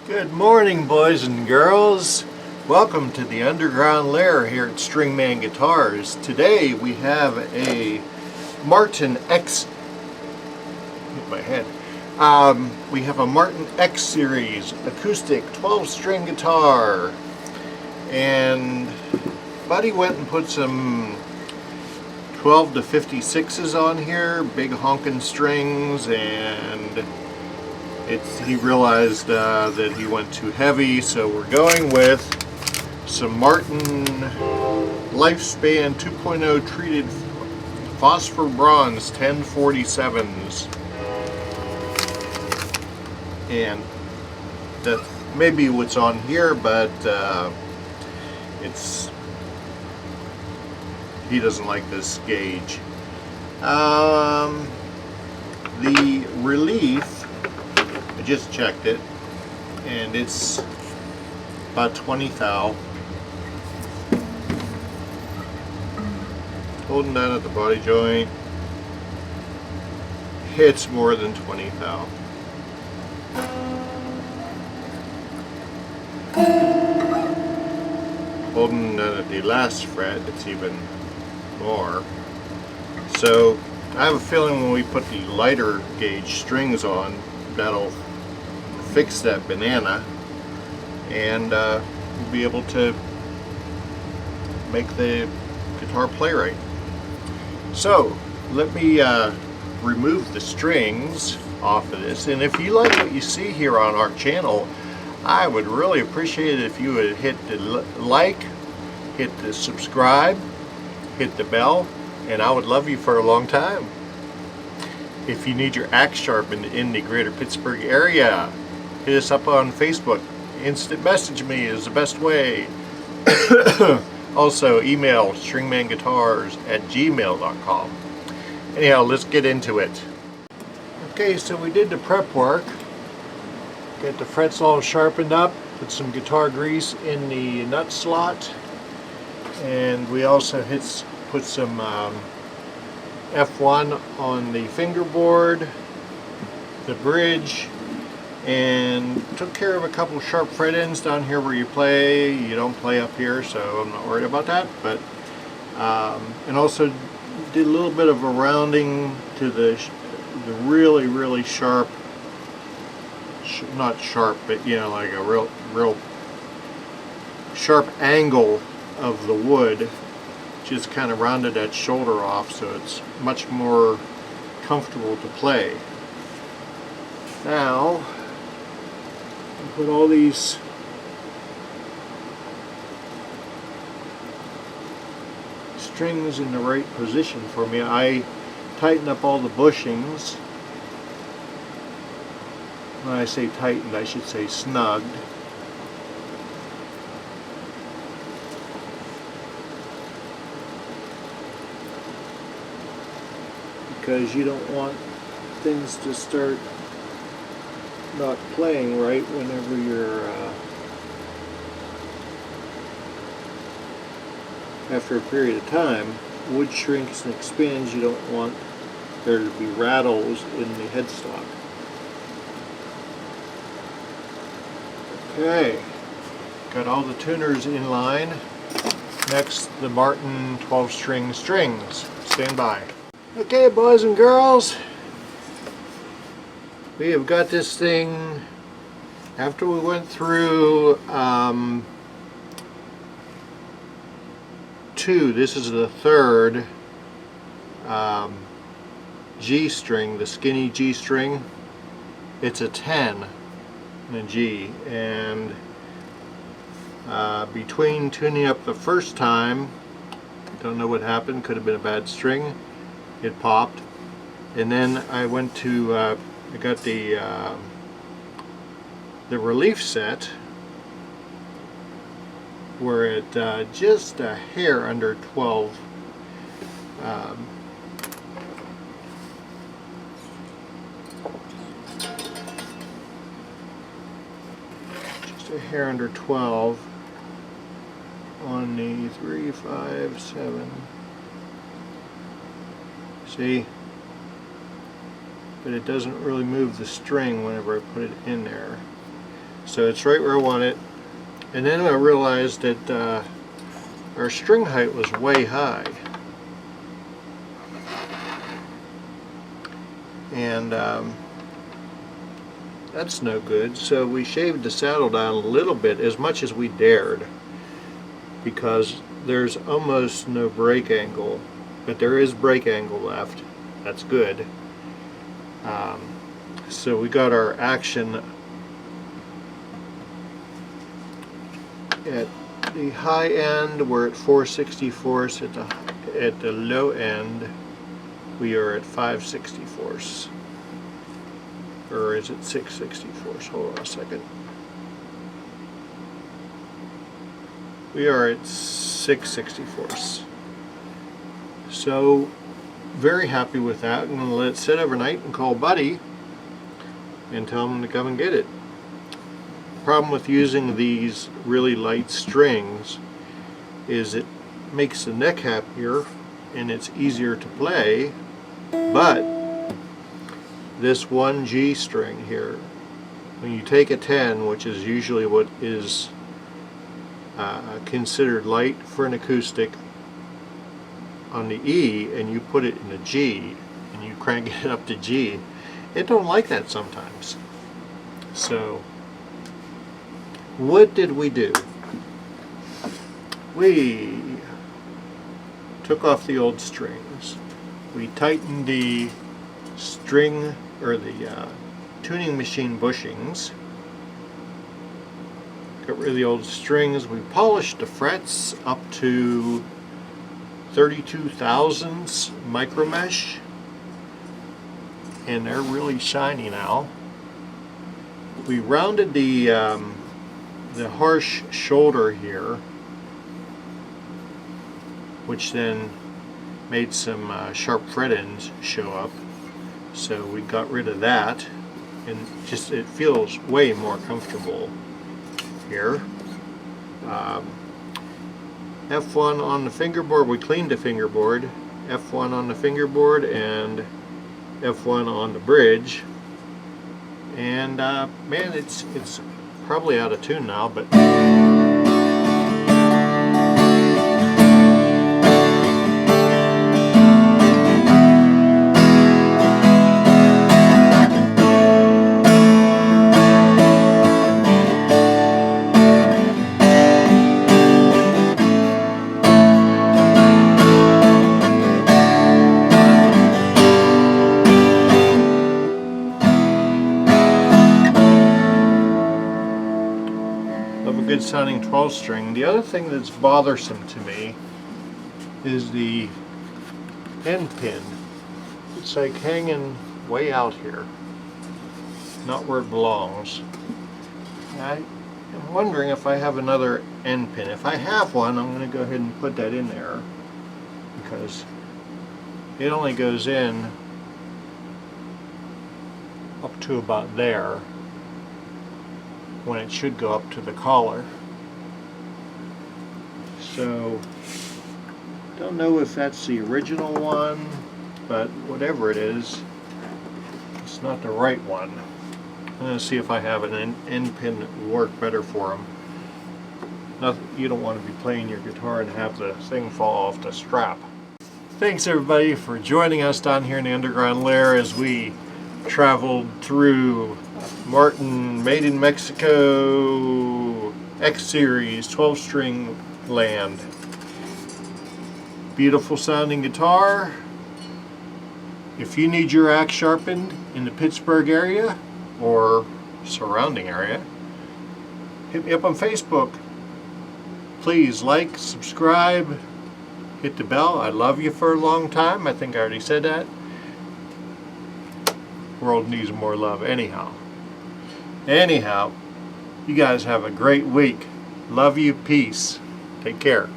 Good morning, boys and girls. Welcome to the underground lair here at Stringman Guitars. Today we have a Martin X. Hit my head. We have a Martin X series acoustic 12-string guitar, and Buddy went and put some 12 to 56s on here, big honking strings, and he realized that he went too heavy, so we're going with some Martin Lifespan 2.0 treated phosphor bronze 1047s, and that may be what's on here, but he doesn't like this gauge. The relief, I just checked it, and it's about 20 thou. Holding down at the body joint, it's more than 20 thou. Holding down at the last fret, it's even more. So I have a feeling when we put the lighter gauge strings on, that'll fix that banana, and we'll be able to make the guitar play right. So let me remove the strings off of this, and if you like what you see here on our channel, I would really appreciate it if you would hit the like, hit the subscribe, hit the bell, and I would love you for a long time. If you need your axe sharpened in the greater Pittsburgh area, hit us up on Facebook. Instant message me is the best way. Also, email stringmanguitars@gmail.com. Anyhow, let's get into it. Okay, so we did the prep work. Got the frets all sharpened up, put some guitar grease in the nut slot, and we also put some F1 on the fingerboard, the bridge, and took care of a couple sharp fret ends down here where you play. You don't play up here, so I'm not worried about that. But and also did a little bit of a rounding to the really sharp, not sharp, but you know, like a real sharp angle of the wood. Just kind of rounded that shoulder off so it's much more comfortable to play. Now, I'll put all these strings in the right position for me. I tighten up all the bushings. When I say tightened, I should say snugged. Because you don't want things to start not playing right whenever you're after a period of time. Wood shrinks and expands. You don't want there to be rattles in the headstock. Okay, got all the tuners in line. Next, the Martin 12-string strings. Stand by. Okay, boys and girls, we have got this thing, after we went through this is the third G string, the skinny G string. It's a 10 in a G, and between tuning up the first time, don't know what happened, could have been a bad string. It popped, and then I went to I got the relief set where it just a hair under 12. Just a hair under 12 on the 3, 5, 7. See? But it doesn't really move the string whenever I put it in there. So it's right where I want it. And then I realized that our string height was way high. And that's no good. So we shaved the saddle down a little bit, as much as we dared, because there's almost no brake angle, but there is brake angle left. That's good. So we got our action at the high end. We're at 4/64. At the low end, we are at 5/64. Or is it 6/64? Hold on a second. We are at 6/64. So very happy with that. I'm going to let it sit overnight and call Buddy and tell him to come and get it. Problem with using these really light strings is it makes the neck happier and it's easier to play, but this 1G string here, when you take a 10, which is usually what is considered light for an acoustic, on the E, and you put it in a G and you crank it up to G, it don't like that sometimes. So what did we do? We took off the old strings. We tightened the string, or the tuning machine bushings. Got rid of the old strings. We polished the frets up to 32 thousandths micro mesh, and they're really shiny now. We rounded the harsh shoulder here, which then made some sharp fret ends show up. So we got rid of that, and just it feels way more comfortable here. F1 on the fingerboard, we cleaned the fingerboard. F1 on the fingerboard and F1 on the bridge. And man, it's probably out of tune now, but good sounding 12 string. The other thing that's bothersome to me is the end pin. It's like hanging way out here, not where it belongs. I'm wondering if I have another end pin. If I have one, I'm going to go ahead and put that in there, because it only goes in up to about there, when it should go up to the collar. So don't know if that's the original one, but whatever it is, it's not the right one. I'm going to see if I have an end pin that will work better for them. You don't want to be playing your guitar and have the thing fall off the strap. Thanks everybody for joining us down here in the underground lair as we traveled through Martin Made in Mexico X Series 12 string land. Beautiful sounding guitar. If you need your axe sharpened in the Pittsburgh area or surrounding area, hit me up on Facebook. Please like, subscribe, hit the bell. I love you for a long time. I think I already said that. World needs more love anyhow. Anyhow, you guys have a great week. Love you. Peace. Take care.